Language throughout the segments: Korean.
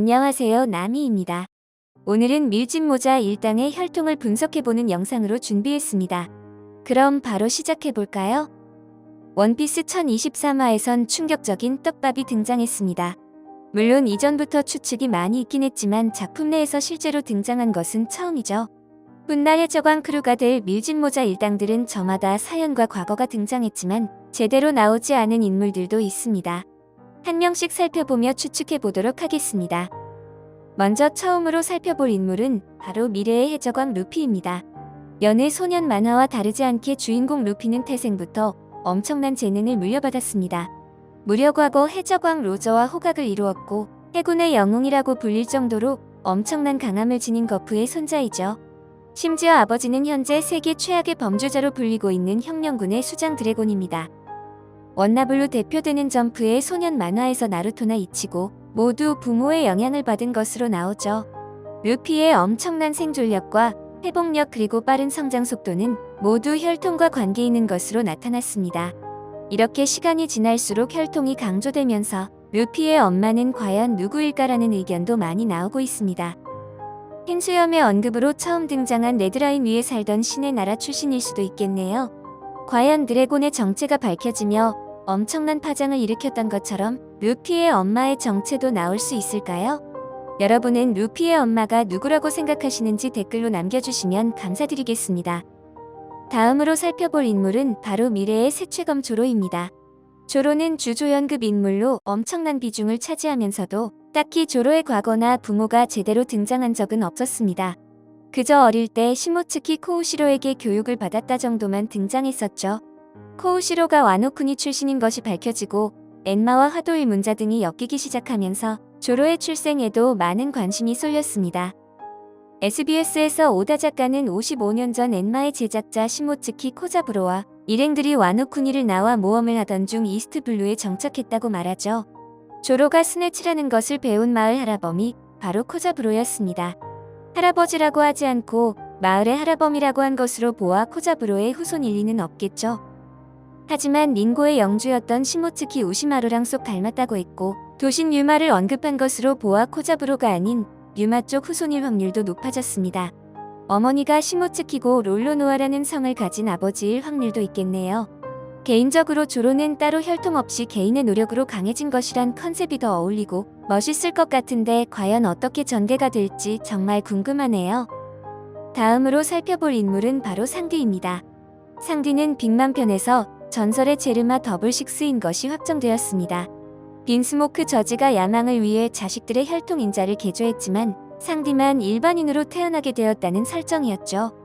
안녕하세요, 나미입니다. 오늘은 밀짚모자 일당의 혈통을 분석해보는 영상으로 준비했습니다. 그럼 바로 시작해볼까요? 원피스 1023화에선 충격적인 떡밥이 등장했습니다. 물론 이전부터 추측이 많이 있긴 했지만 작품 내에서 실제로 등장한 것은 처음이죠. 훗날 해적왕 크루가 될 밀짚모자 일당들은 저마다 사연과 과거가 등장했지만 제대로 나오지 않은 인물들도 있습니다. 한 명씩 살펴보며 추측해보도록 하겠습니다. 먼저 처음으로 살펴볼 인물은 바로 미래의 해적왕 루피입니다. 연애 소년 만화와 다르지 않게 주인공 루피는 태생부터 엄청난 재능을 물려받았습니다. 무려 과거 해적왕 로저와 호각을 이루었고 해군의 영웅이라고 불릴 정도로 엄청난 강함을 지닌 거프의 손자이죠. 심지어 아버지는 현재 세계 최악의 범죄자로 불리고 있는 혁명군의 수장 드래곤입니다. 원나블로 대표되는 점프의 소년 만화에서 나루토나 이치고 모두 부모의 영향을 받은 것으로 나오죠. 루피의 엄청난 생존력과 회복력 그리고 빠른 성장 속도는 모두 혈통과 관계 있는 것으로 나타났습니다. 이렇게 시간이 지날수록 혈통이 강조되면서 루피의 엄마는 과연 누구일까라는 의견도 많이 나오고 있습니다. 흰수염의 언급으로 처음 등장한 레드라인 위에 살던 신의 나라 출신일 수도 있겠네요. 과연 드래곤의 정체가 밝혀지며 엄청난 파장을 일으켰던 것처럼 루피의 엄마의 정체도 나올 수 있을까요? 여러분은 루피의 엄마가 누구라고 생각하시는지 댓글로 남겨주시면 감사드리겠습니다. 다음으로 살펴볼 인물은 바로 미래의 색최검 조로입니다. 조로는 주조연급 인물로 엄청난 비중을 차지하면서도 딱히 조로의 과거나 부모가 제대로 등장한 적은 없었습니다. 그저 어릴 때 시모츠키 코우시로에게 교육을 받았다 정도만 등장했었죠. 코우시로가 와노쿠니 출신인 것이 밝혀지고 엔마와 화도일 문자 등이 엮이기 시작하면서 조로의 출생에도 많은 관심이 쏠렸습니다. SBS에서 오다 작가는 55년 전 엔마의 제작자 시모츠키 코자부로와 일행들이 와노쿠니를 나와 모험을 하던 중 이스트블루에 정착했다고 말하죠. 조로가 스네치라는 것을 배운 마을 할아범이 바로 코자부로였습니다. 할아버지라고 하지 않고 마을의 할아범이라고 한 것으로 보아 코자부로의 후손일 리는 없겠죠. 하지만 닌고의 영주였던 시모츠키 우시마루랑 쏙 닮았다고 했고 도신 유마를 언급한 것으로 보아 코자부로가 아닌 유마 쪽 후손일 확률도 높아졌습니다. 어머니가 시모츠키고 롤로노아라는 성을 가진 아버지일 확률도 있겠네요. 개인적으로 조로는 따로 혈통 없이 개인의 노력으로 강해진 것이란 컨셉이 더 어울리고 멋있을 것 같은데 과연 어떻게 전개가 될지 정말 궁금하네요. 다음으로 살펴볼 인물은 바로 상디입니다. 상디는 빅맘 편에서 전설의 제르마 더블식스인 것이 확정되었습니다. 빈스모크 저지가 야망을 위해 자식들의 혈통 인자를 개조했지만 상디만 일반인으로 태어나게 되었다는 설정이었죠.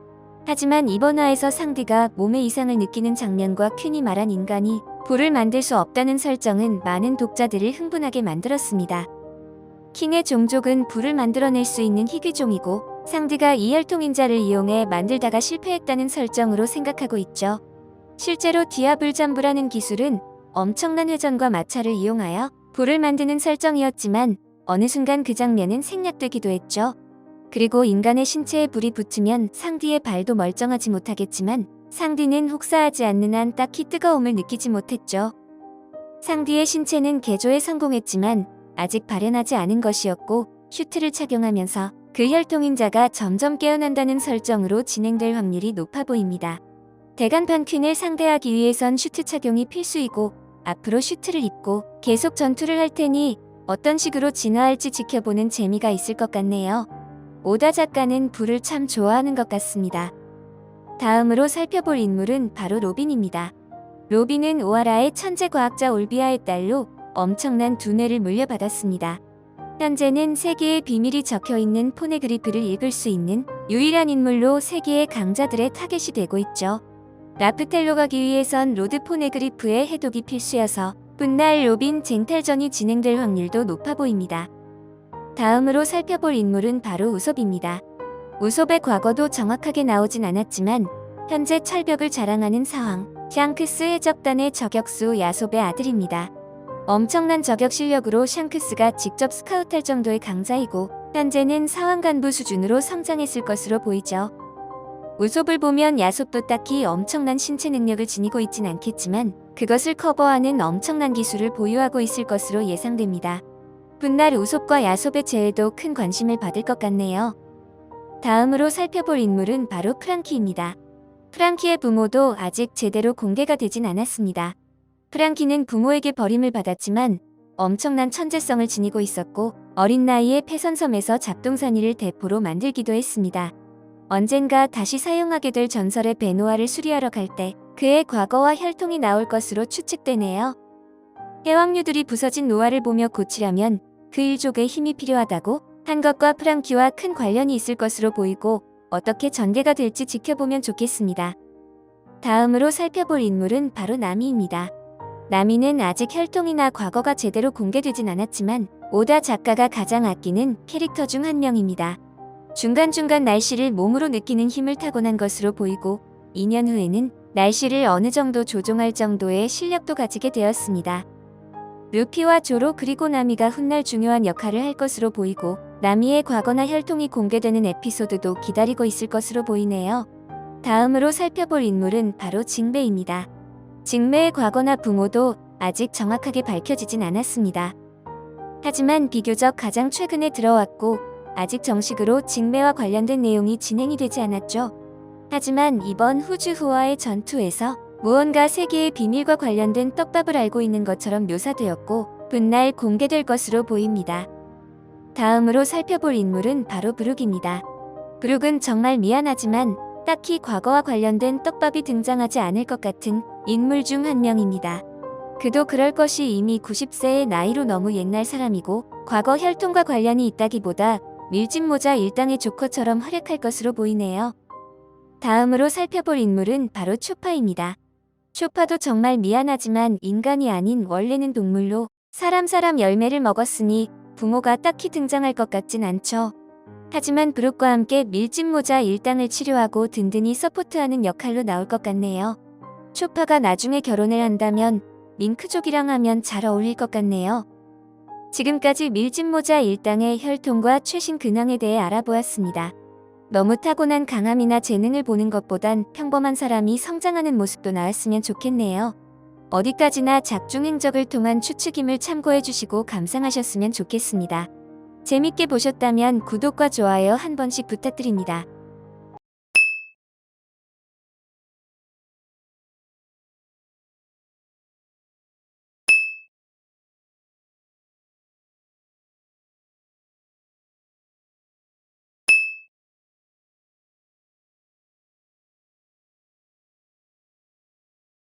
하지만 이번 화에서 상디가 몸에 이상을 느끼는 장면과 퀸이 말한 인간이 불을 만들 수 없다는 설정은 많은 독자들을 흥분하게 만들었습니다. 킹의 종족은 불을 만들어낼 수 있는 희귀종이고 상디가 이 혈통인자를 이용해 만들다가 실패했다는 설정으로 생각하고 있죠. 실제로 디아블 잠부라는 기술은 엄청난 회전과 마찰을 이용하여 불을 만드는 설정이었지만 어느 순간 그 장면은 생략되기도 했죠. 그리고 인간의 신체에 불이 붙으면 상디의 발도 멀쩡하지 못하겠지만 상디는 혹사하지 않는 한 딱히 뜨거움을 느끼지 못했죠. 상디의 신체는 개조에 성공했지만 아직 발현하지 않은 것이었고 슈트를 착용하면서 그 혈통인자가 점점 깨어난다는 설정으로 진행될 확률이 높아 보입니다. 대간판 퀸을 상대하기 위해선 슈트 착용이 필수이고 앞으로 슈트를 입고 계속 전투를 할 테니 어떤 식으로 진화할지 지켜보는 재미가 있을 것 같네요. 오다 작가는 불을 참 좋아하는 것 같습니다. 다음으로 살펴볼 인물은 바로 로빈입니다. 로빈은 오하라의 천재 과학자 올비아의 딸로 엄청난 두뇌를 물려받았습니다. 현재는 세계의 비밀이 적혀있는 포네그리프를 읽을 수 있는 유일한 인물로 세계의 강자들의 타겟이 되고 있죠. 라프텔로 가기 위해선 로드 포네그리프의 해독이 필수여서 훗날 로빈 쟁탈전이 진행될 확률도 높아 보입니다. 다음으로 살펴볼 인물은 바로 우솝입니다. 우솝의 과거도 정확하게 나오진 않았지만 현재 철벽을 자랑하는 사황 샹크스 해적단의 저격수 야솝의 아들입니다. 엄청난 저격 실력으로 샹크스가 직접 스카우트할 정도의 강자이고 현재는 사원 간부 수준으로 성장했을 것으로 보이죠. 우솝을 보면 야솝도 딱히 엄청난 신체 능력을 지니고 있진 않겠지만 그것을 커버하는 엄청난 기술을 보유하고 있을 것으로 예상됩니다. 분날 우솝과 야솝의 재해도 큰 관심을 받을 것 같네요. 다음으로 살펴볼 인물은 바로 프랑키입니다. 프랑키의 부모도 아직 제대로 공개가 되진 않았습니다. 프랑키는 부모에게 버림을 받았지만 엄청난 천재성을 지니고 있었고 어린 나이에 폐선섬에서 잡동사니를 대포로 만들기도 했습니다. 언젠가 다시 사용하게 될 전설의 베노아를 수리하러 갈 때 그의 과거와 혈통이 나올 것으로 추측되네요. 해왕류들이 부서진 노화를 보며 고치려면 그 일족의 힘이 필요하다고 한 것과 프랑키와 큰 관련이 있을 것으로 보이고 어떻게 전개가 될지 지켜보면 좋겠습니다. 다음으로 살펴볼 인물은 바로 나미입니다. 나미는 아직 혈통이나 과거가 제대로 공개되진 않았지만 오다 작가가 가장 아끼는 캐릭터 중 한 명입니다. 중간중간 날씨를 몸으로 느끼는 힘을 타고난 것으로 보이고 2년 후에는 날씨를 어느 정도 조종할 정도의 실력도 가지게 되었습니다. 루피와 조로 그리고 나미가 훗날 중요한 역할을 할 것으로 보이고 나미의 과거나 혈통이 공개되는 에피소드도 기다리고 있을 것으로 보이네요. 다음으로 살펴볼 인물은 바로 징베입니다. 징베의 과거나 부모도 아직 정확하게 밝혀지진 않았습니다. 하지만 비교적 가장 최근에 들어왔고 아직 정식으로 징베와 관련된 내용이 진행이 되지 않았죠. 하지만 이번 후주후와의 전투에서 무언가 세계의 비밀과 관련된 떡밥을 알고 있는 것처럼 묘사되었고 훗날 공개될 것으로 보입니다. 다음으로 살펴볼 인물은 바로 브룩입니다. 브룩은 정말 미안하지만 딱히 과거와 관련된 떡밥이 등장하지 않을 것 같은 인물 중 한 명입니다. 그도 그럴 것이 이미 90세의 나이로 너무 옛날 사람이고 과거 혈통과 관련이 있다기보다 밀짚모자 일당의 조커처럼 활약할 것으로 보이네요. 다음으로 살펴볼 인물은 바로 초파입니다. 초파도 정말 미안하지만 인간이 아닌 원래는 동물로 사람 열매를 먹었으니 부모가 딱히 등장할 것 같진 않죠. 하지만 브룩과 함께 밀짚모자 일당을 치료하고 든든히 서포트하는 역할로 나올 것 같네요. 초파가 나중에 결혼을 한다면 밍크족이랑 하면 잘 어울릴 것 같네요. 지금까지 밀짚모자 일당의 혈통과 최신 근황에 대해 알아보았습니다. 너무 타고난 강함이나 재능을 보는 것보단 평범한 사람이 성장하는 모습도 나왔으면 좋겠네요. 어디까지나 작중 행적을 통한 추측임을 참고해주시고 감상하셨으면 좋겠습니다. 재밌게 보셨다면 구독과 좋아요 한 번씩 부탁드립니다.